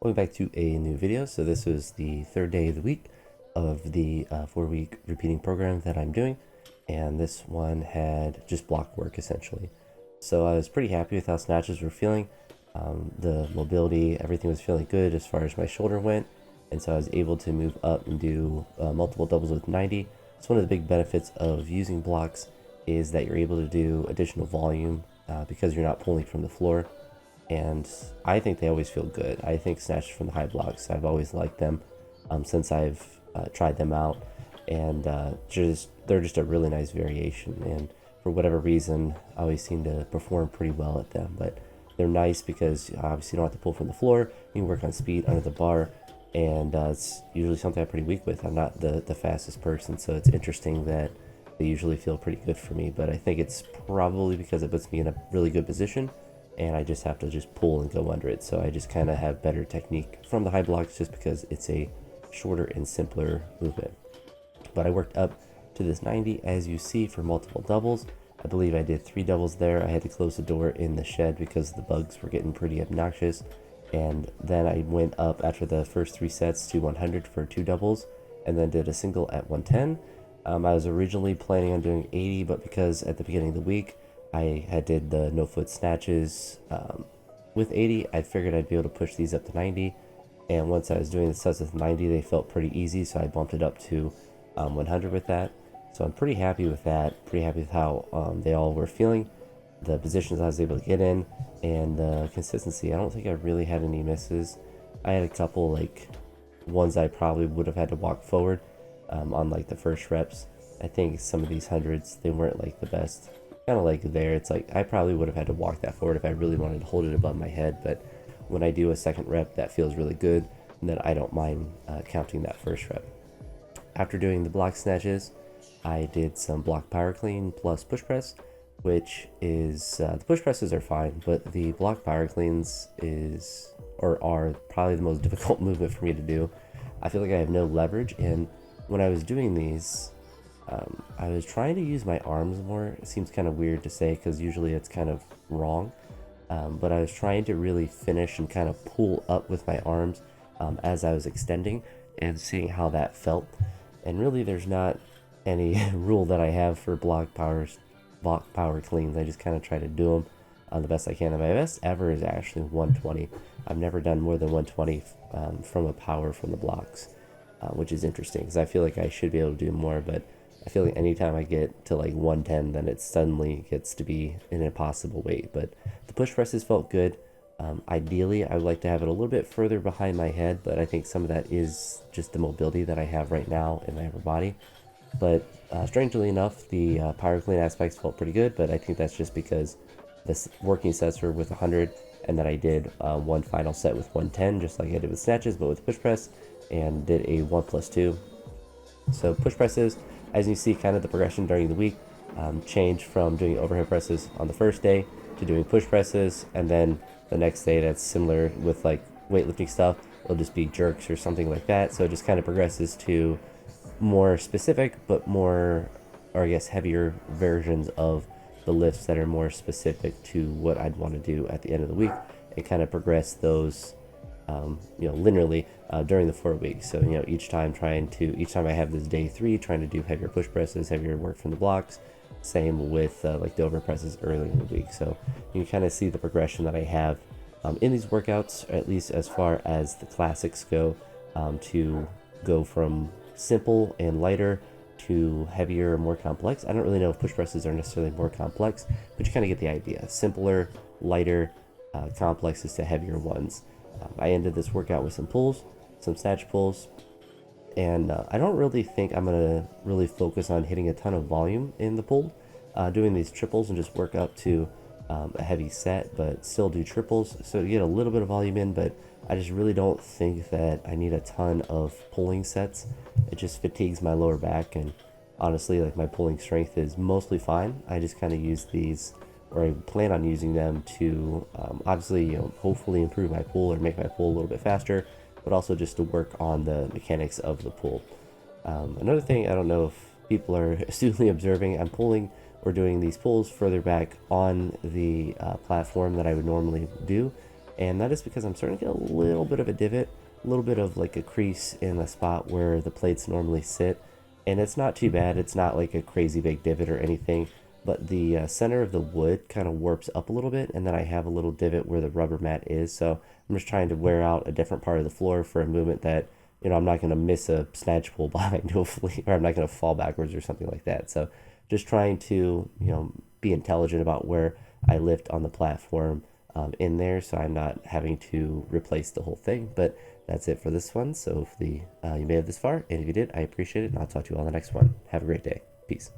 Welcome back to a new video. So this was the third day of the week of the 4-week repeating program that I'm doing, and this one had just block work essentially. So I was pretty happy with how snatches were feeling. The mobility, everything was feeling good as far as my shoulder went, and so I was able to move up and do multiple doubles with 90. So one of the big benefits of using blocks is that you're able to do additional volume because you're not pulling from the floor, and I think they always feel good. I think snatches from the high blocks, I've always liked them since I've tried them out, and they're just a really nice variation. And for whatever reason, I always seem to perform pretty well at them. But they're nice because obviously you don't have to pull from the floor. You can work on speed under the bar, and it's usually something I'm pretty weak with. I'm not the fastest person, so it's interesting that they usually feel pretty good for me. But I think it's probably because it puts me in a really good position and I just have to just pull and go under it. So I just kind of have better technique from the high blocks just because it's a shorter and simpler movement. But I worked up to this 90 as you see for multiple doubles. I believe I did 3 doubles there. I had to close the door in the shed because the bugs were getting pretty obnoxious. And then I went up after the first 3 sets to 100 for 2 doubles and then did a single at 110. I was originally planning on doing 80, but because at the beginning of the week I had did the no foot snatches with 80, I figured I'd be able to push these up to 90. And once I was doing the sets with 90, they felt pretty easy, so I bumped it up to 100 with that. So I'm pretty happy with that, pretty happy with how they all were feeling, the positions I was able to get in, and the consistency. I don't think I really had any misses. I had a couple like ones I probably would have had to walk forward on like the first reps. I think some of these hundreds, they weren't like the best. Kind of like there, it's like I probably would have had to walk that forward if I really wanted to hold it above my head. But when I do a second rep, that feels really good, and then I don't mind counting that first rep. After doing the block snatches, I did some block power clean plus push press, which is the push presses are fine, but the block power cleans are probably the most difficult movement for me to do. I feel like I have no leverage, and when I was doing these, I was trying to use my arms more. It seems kind of weird to say because usually it's kind of wrong, but I was trying to really finish and kind of pull up with my arms as I was extending and seeing how that felt. And really, there's not any rule that I have for block power cleans. I just kind of try to do them the best I can. And my best ever is actually 120. I've never done more than 120 from a power from the blocks, which is interesting because I feel like I should be able to do more, but I feel like anytime I get to like 110, then it suddenly gets to be an impossible weight. But the push presses felt good. Ideally, I would like to have it a little bit further behind my head, but I think some of that is just the mobility that I have right now in my upper body. But strangely enough, the power clean aspects felt pretty good, but I think that's just because the working sets were with 100, and then I did one final set with 110, just like I did with snatches, but with push press, and did a 1 plus 2. So push presses, as you see, kind of the progression during the week changed from doing overhead presses on the first day to doing push presses, and then the next day that's similar with like weightlifting stuff. It'll just be jerks or something like that. So it just kind of progresses to more specific, but more, or I guess heavier versions of the lifts that are more specific to what I'd want to do at the end of the week, and kind of progress those linearly during the 4 weeks. So each time I have this day 3, trying to do heavier push presses, heavier work from the blocks. Same with like the over presses earlier in the week. So you can kind of see the progression that I have in these workouts, at least as far as the classics go, to go from simple and lighter to heavier and more complex. I don't really know if push presses are necessarily more complex, but you kind of get the idea. Simpler, lighter, complexes to heavier ones. I ended this workout with some pulls, some snatch pulls, and I don't really think I'm going to really focus on hitting a ton of volume in the pull, doing these triples and just work up to a heavy set, but still do triples, so you get a little bit of volume in, but I just really don't think that I need a ton of pulling sets. It just fatigues my lower back, and honestly, like, my pulling strength is mostly fine. I just kind of use these, or I plan on using them to obviously, hopefully improve my pull or make my pull a little bit faster, but also just to work on the mechanics of the pull. Another thing, I don't know if people are astutely observing, I'm pulling or doing these pulls further back on the platform that I would normally do, And that is because I'm starting to get a little bit of a divot, a little bit of like a crease in the spot where the plates normally sit. And it's not too bad. It's not like a crazy big divot or anything, but the center of the wood kind of warps up a little bit, and then I have a little divot where the rubber mat is. So I'm just trying to wear out a different part of the floor for a movement that, I'm not going to miss a snatch pull behind, hopefully, or I'm not going to fall backwards or something like that. So just trying to, be intelligent about where I lift on the platform in there, so I'm not having to replace the whole thing. But that's it for this one. So hopefully you made it this far, and if you did, I appreciate it, and I'll talk to you all in the next one. Have a great day. Peace.